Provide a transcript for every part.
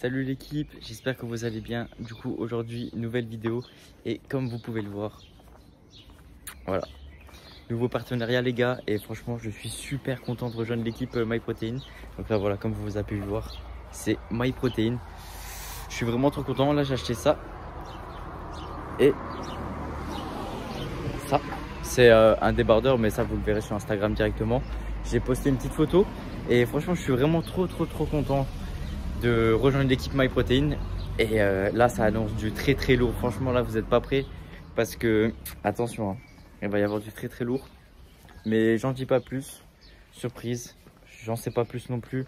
Salut l'équipe, j'espère que vous allez bien. Du coup aujourd'hui nouvelle vidéo et comme vous pouvez le voir, voilà, nouveau partenariat les gars et franchement je suis super content de rejoindre l'équipe MyProtein. Donc là voilà, comme vous avez pu le voir, c'est MyProtein. Je suis vraiment trop content, là j'ai acheté ça et ça c'est un débardeur, mais ça vous le verrez sur Instagram directement. J'ai posté une petite photo et franchement je suis vraiment trop content de rejoindre l'équipe MyProtein. Et là, ça annonce du très lourd. Franchement, là, vous n'êtes pas prêts parce que, attention, hein, il va y avoir du très lourd. Mais j'en dis pas plus. Surprise, j'en sais pas plus non plus.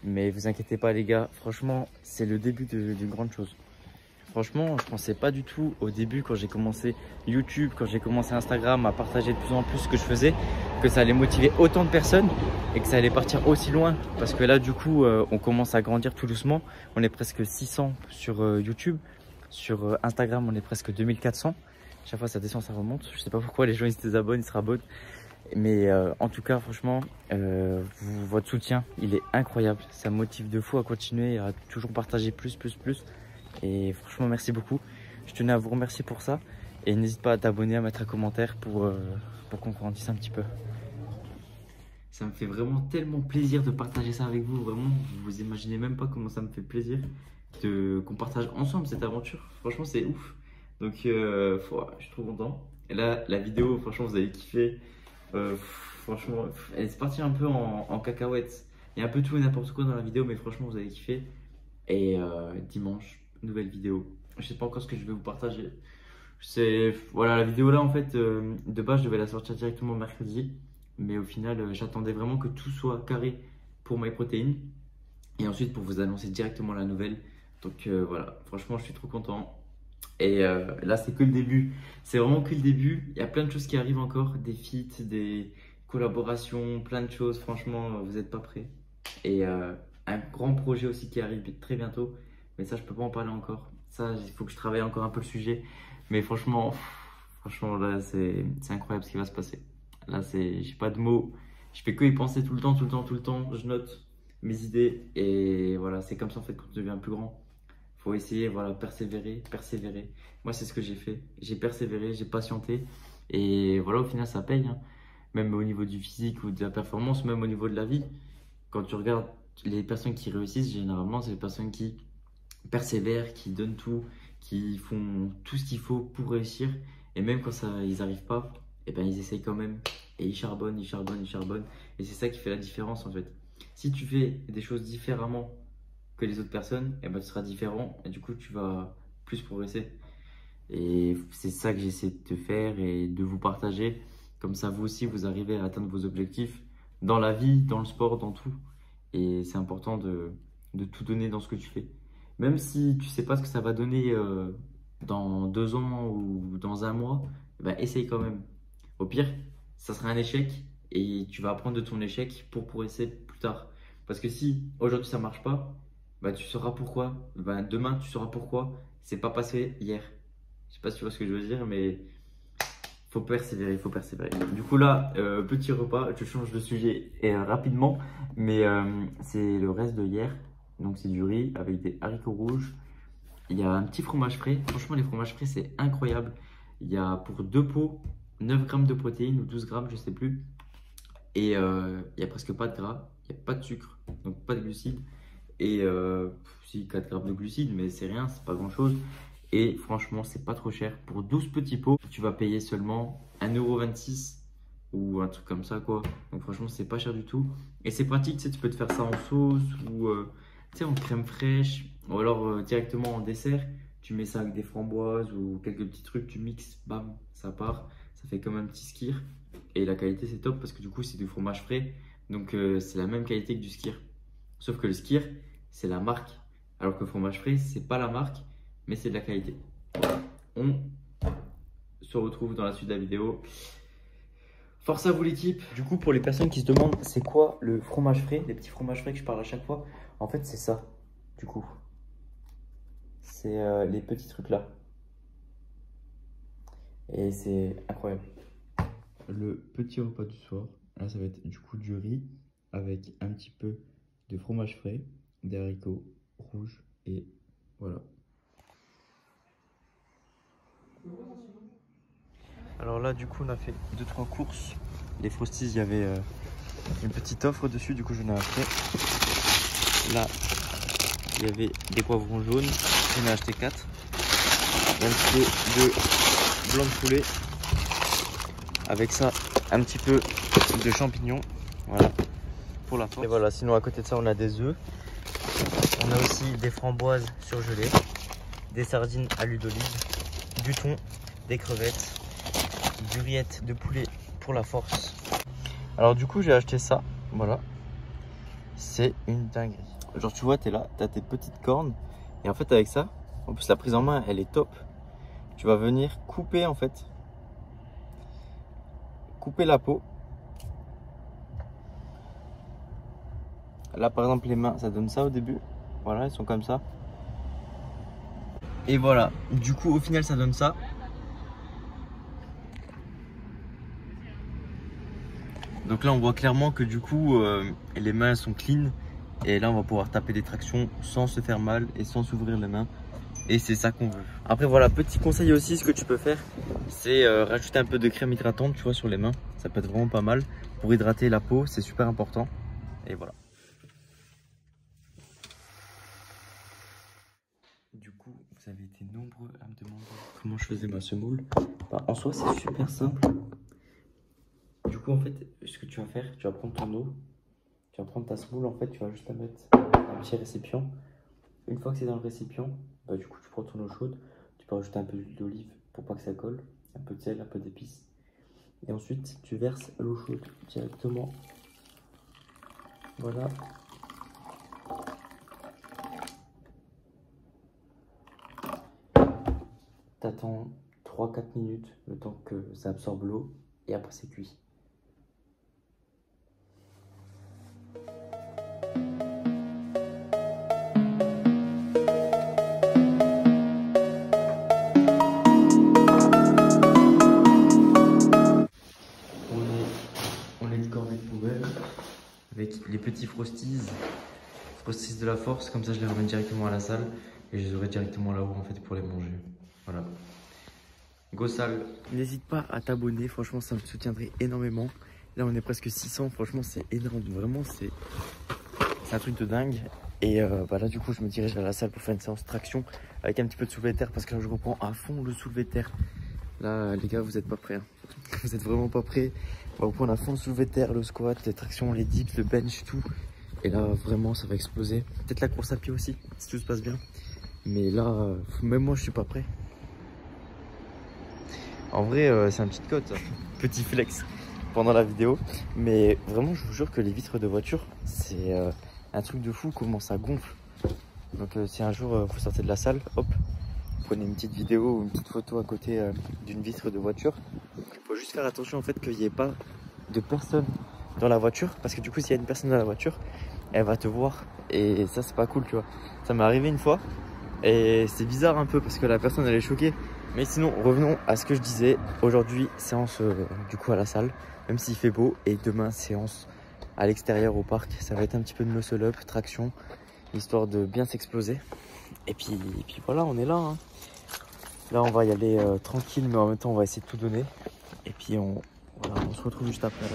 Mais vous inquiétez pas, les gars. Franchement, c'est le début d'une grande chose. Franchement, je pensais pas du tout au début quand j'ai commencé YouTube, quand j'ai commencé Instagram à partager de plus en plus ce que je faisais, que ça allait motiver autant de personnes et que ça allait partir aussi loin. Parce que là, du coup, on commence à grandir tout doucement. On est presque 600 sur YouTube. Sur Instagram, on est presque 2400. Chaque fois, ça descend, ça remonte. Je sais pas pourquoi les gens ils se désabonnent, ils se rabonnent. Mais en tout cas, franchement, votre soutien, il est incroyable. Ça me motive de fou à continuer, à toujours partager plus. Et franchement, merci beaucoup. Je tenais à vous remercier pour ça. Et n'hésite pas à t'abonner, à mettre un commentaire pour qu'on grandisse un petit peu. Ça me fait vraiment tellement plaisir de partager ça avec vous. Vraiment, vous imaginez même pas comment ça me fait plaisir qu'on partage ensemble cette aventure. Franchement, c'est ouf. Donc, je suis trop content. Et là, la vidéo, franchement, vous allez kiffer. Franchement, elle est partie un peu en cacahuète. Il y a un peu tout et n'importe quoi dans la vidéo, mais franchement, vous allez kiffer. Et dimanche, nouvelle vidéo. Je sais pas encore ce que je vais vous partager. Voilà, la vidéo là en fait, de base je devais la sortir directement mercredi. Mais au final, j'attendais vraiment que tout soit carré pour MyProtein. Et ensuite pour vous annoncer directement la nouvelle. Donc voilà, franchement je suis trop content. Et là c'est que le début. C'est vraiment que le début. Il y a plein de choses qui arrivent encore. Des feats, des collaborations, plein de choses. Franchement, vous n'êtes pas prêts. Et un grand projet aussi qui arrive très bientôt. Mais ça, je peux pas en parler encore. Ça, il faut que je travaille encore un peu le sujet. Mais franchement, là, c'est incroyable ce qui va se passer. Là, j'ai pas de mots. Je fais que y penser tout le temps. Je note mes idées. Et voilà, c'est comme ça en fait quand on devient plus grand. Faut essayer, voilà, persévérer. Moi, c'est ce que j'ai fait. J'ai persévéré, j'ai patienté. Et voilà, au final, ça paye, hein. Même au niveau du physique ou de la performance, même au niveau de la vie. Quand tu regardes les personnes qui réussissent, généralement, c'est les personnes qui persévèrent, qui donnent tout, qui font tout ce qu'il faut pour réussir. Et même quand ils n'arrivent pas, eh ben, ils essayent quand même. Et ils charbonnent. Et c'est ça qui fait la différence en fait. Si tu fais des choses différemment que les autres personnes, eh ben, tu seras différent et du coup, tu vas plus progresser. Et c'est ça que j'essaie de faire et de vous partager. Comme ça, vous aussi, vous arrivez à atteindre vos objectifs dans la vie, dans le sport, dans tout. Et c'est important de tout donner dans ce que tu fais. Même si tu sais pas ce que ça va donner dans 2 ans ou dans un mois, eh ben, essaye quand même. Au pire, ça sera un échec et tu vas apprendre de ton échec pour progresser plus tard. Parce que si aujourd'hui ça marche pas, bah, tu sauras pourquoi. Bah, demain, tu sauras pourquoi c'est pas passé hier. Je sais pas si tu vois ce que je veux dire, mais faut persévérer, il faut persévérer. Du coup là, petit repas, je change de sujet rapidement, mais c'est le reste de hier. Donc c'est du riz avec des haricots rouges. Il y a un petit fromage frais. Franchement, les fromages frais, c'est incroyable. Il y a pour 2 pots, 9 grammes de protéines ou 12 grammes, je sais plus. Et il y a presque pas de gras, il n'y a pas de sucre, donc pas de glucides. Et si 4 grammes de glucides, mais c'est rien, c'est pas grand chose. Et franchement, c'est pas trop cher. Pour 12 petits pots, tu vas payer seulement 1,26 € ou un truc comme ça, quoi. Donc franchement, c'est pas cher du tout. Et c'est pratique, tu sais, tu peux te faire ça en sauce ou tu sais, en crème fraîche ou alors directement en dessert. Tu mets ça avec des framboises ou quelques petits trucs, tu mixes, bam, ça part. Ça fait comme un petit skyr. Et la qualité, c'est top parce que du coup, c'est du fromage frais. Donc c'est la même qualité que du skyr. Sauf que le skyr, c'est la marque. Alors que le fromage frais, c'est pas la marque, mais c'est de la qualité. On se retrouve dans la suite de la vidéo. Force à vous l'équipe. Du coup, pour les personnes qui se demandent c'est quoi le fromage frais, les petits fromages frais que je parle à chaque fois, en fait c'est ça, du coup. C'est les petits trucs là. Et c'est incroyable. Le petit repas du soir, là ça va être du coup du riz avec un petit peu de fromage frais, des haricots rouges Et voilà. Alors là, du coup, on a fait 2-3 courses. Les Frosties, il y avait une petite offre dessus, du coup, j'en ai acheté. Là, il y avait des poivrons jaunes, j'en ai acheté 4. Un petit peu de blanc de poulet. Avec ça, un petit peu de champignons. Voilà, pour la force. Et voilà, sinon à côté de ça, on a des œufs. On a aussi des framboises surgelées, des sardines à l'huile d'olive, du thon, des crevettes, du rillette de poulet pour la force. Alors du coup j'ai acheté ça, voilà. C'est une dinguerie. Genre tu vois, t'es là, t'as tes petites cornes. Et en fait avec ça, en plus la prise en main elle est top. Tu vas venir couper en fait. Couper la peau. Là par exemple les mains ça donne ça au début. Voilà, ils sont comme ça. Et voilà, du coup au final ça donne ça. Donc là on voit clairement que du coup les mains sont clean. Et là on va pouvoir taper des tractions sans se faire mal et sans s'ouvrir les mains. Et c'est ça qu'on veut. Après voilà, petit conseil aussi, ce que tu peux faire, c'est rajouter un peu de crème hydratante, tu vois, sur les mains. Ça peut être vraiment pas mal pour hydrater la peau, c'est super important. Et voilà. Du coup, vous avez été nombreux à me demander comment je faisais ma semoule. Bah, en soi, c'est super simple. Du coup, en fait, ce que tu vas faire, tu vas prendre ton eau, tu vas prendre ta semoule, en fait, tu vas juste la mettre dans un petit récipient. Une fois que c'est dans le récipient, bah, du coup, tu prends ton eau chaude, tu peux rajouter un peu d'huile d'olive pour pas que ça colle, un peu de sel, un peu d'épices. Et ensuite, tu verses l'eau chaude directement. Voilà. T'attends 3-4 minutes, le temps que ça absorbe l'eau, et après c'est cuit. On est décoré de poubelle avec les petits frosties de la force, comme ça je les ramène directement à la salle et je les aurai directement là-haut en fait pour les manger. Voilà. Go salle. N'hésite pas à t'abonner, franchement ça me soutiendrait énormément. Là on est presque 600, franchement c'est énorme, vraiment c'est un truc de dingue. Et bah là du coup je me dirige à la salle pour faire une séance traction avec un petit peu de soulevé de terre parce que là je reprends à fond le soulevé de terre. Là les gars vous êtes pas prêts, hein. Vous êtes vraiment pas prêts. On va reprendre à fond le soulevé de terre, le squat, les tractions, les dips, le bench, tout. Et là vraiment ça va exploser. Peut-être la course à pied aussi si tout se passe bien. Mais là même moi je suis pas prêt. En vrai c'est un petit code ça. Petit flex pendant la vidéo. Mais vraiment je vous jure que les vitres de voiture c'est un truc de fou comment ça gonfle. Donc si un jour vous sortez de la salle, hop, prenez une petite vidéo ou une petite photo à côté d'une vitre de voiture. Il faut juste faire attention en fait qu'il n'y ait pas de personne dans la voiture. Parce que du coup s'il y a une personne dans la voiture, elle va te voir. Et ça c'est pas cool tu vois. Ça m'est arrivé une fois. Et c'est bizarre un peu parce que la personne elle est choquée. Mais sinon revenons à ce que je disais. Aujourd'hui séance du coup à la salle. Même s'il fait beau. Et demain séance à l'extérieur au parc. Ça va être un petit peu de muscle up, traction. Histoire de bien s'exploser. Et puis voilà on est là hein. Là on va y aller tranquille mais en même temps on va essayer de tout donner. Et puis voilà, on se retrouve juste après.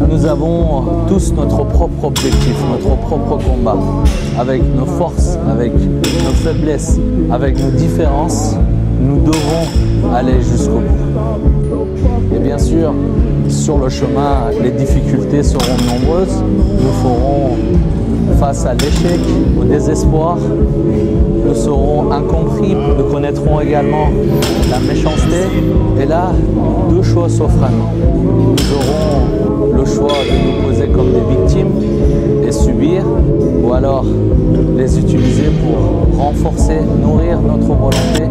Nous avons tous notre propre objectif, notre propre combat, avec nos forces, avec nos faiblesses, avec nos différences. nous devons aller jusqu'au bout. Et bien sûr, sur le chemin, les difficultés seront nombreuses. Nous ferons face à l'échec, au désespoir. Nous serons incompris. Nous connaîtrons également la méchanceté. Et là, deux choix s'offrent à nous. Nous aurons le choix de nous poser comme des victimes et subir, ou alors les utiliser pour renforcer, nourrir notre volonté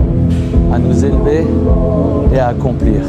à nous élever et à accomplir.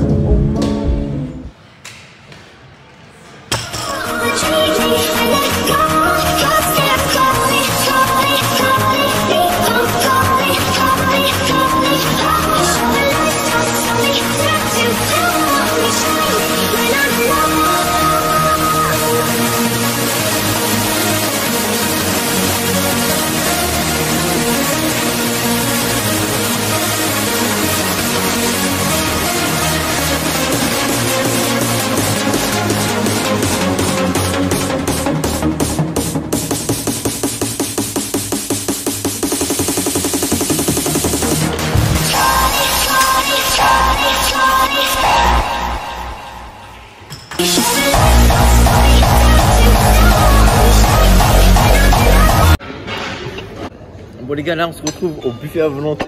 Bon les gars, là on se retrouve au buffet à volonté.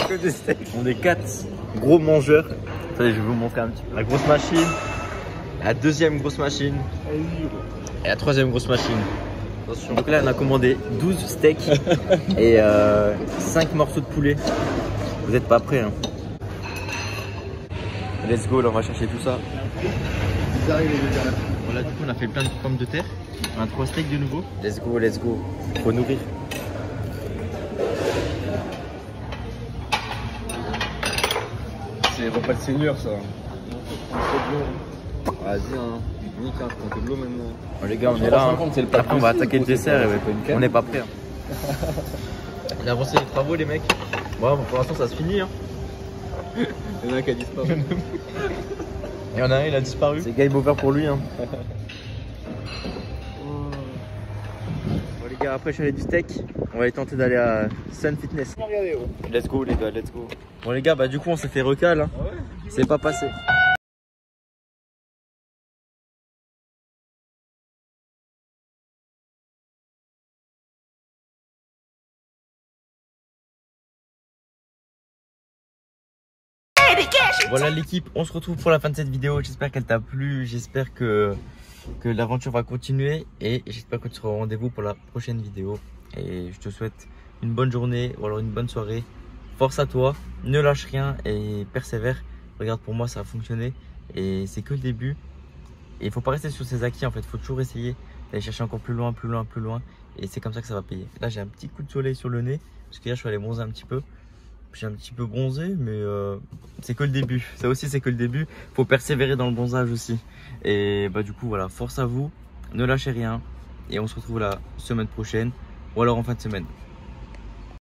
Que des steaks. On est 4 gros mangeurs. Attendez, je vais vous montrer un petit peu. La grosse machine, la deuxième grosse machine et la troisième grosse machine. Attention. Donc là on a commandé 12 steaks et 5 morceaux de poulet. Vous n'êtes pas prêts hein. Let's go, là on va chercher tout ça. Voilà, du coup on a fait plein de pommes de terre. On a 3 steaks de nouveau. Let's go, let's go. Faut nourrir. C'est repas de seigneur ça. Vas-y hein, nique hein, je prends que de l'eau maintenant. Bon, les gars on est là, hein. Après on va attaquer le dessert et on n'est pas prêt hein. On a avancé les travaux les mecs. Bon pour l'instant ça se finit hein. Il y en a un qui a disparu. Il y en a un il a disparu. C'est game over pour lui hein. Bon les gars, après je suis allé du steak. On va aller tenter d'aller à Sun Fitness. Let's go les gars, let's go. Bon les gars, bah du coup on s'est fait recal hein. Ah ouais. C'est pas passé. Voilà l'équipe, on se retrouve pour la fin de cette vidéo. J'espère qu'elle t'a plu, j'espère que l'aventure va continuer et j'espère que tu seras au rendez-vous pour la prochaine vidéo. Et je te souhaite une bonne journée ou alors une bonne soirée. Force à toi, ne lâche rien et persévère. Regarde, pour moi ça a fonctionné et c'est que le début. Et il faut pas rester sur ses acquis en fait, il faut toujours essayer d'aller chercher encore plus loin, plus loin, plus loin. Et c'est comme ça que ça va payer. Là j'ai un petit coup de soleil sur le nez parce que hier je suis allé bronzer un petit peu. J'ai un petit peu bronzé, mais c'est que le début. Ça aussi, c'est que le début. Faut persévérer dans le bronzage aussi. Et bah du coup, voilà, force à vous. Ne lâchez rien. Et on se retrouve la semaine prochaine ou alors en fin de semaine.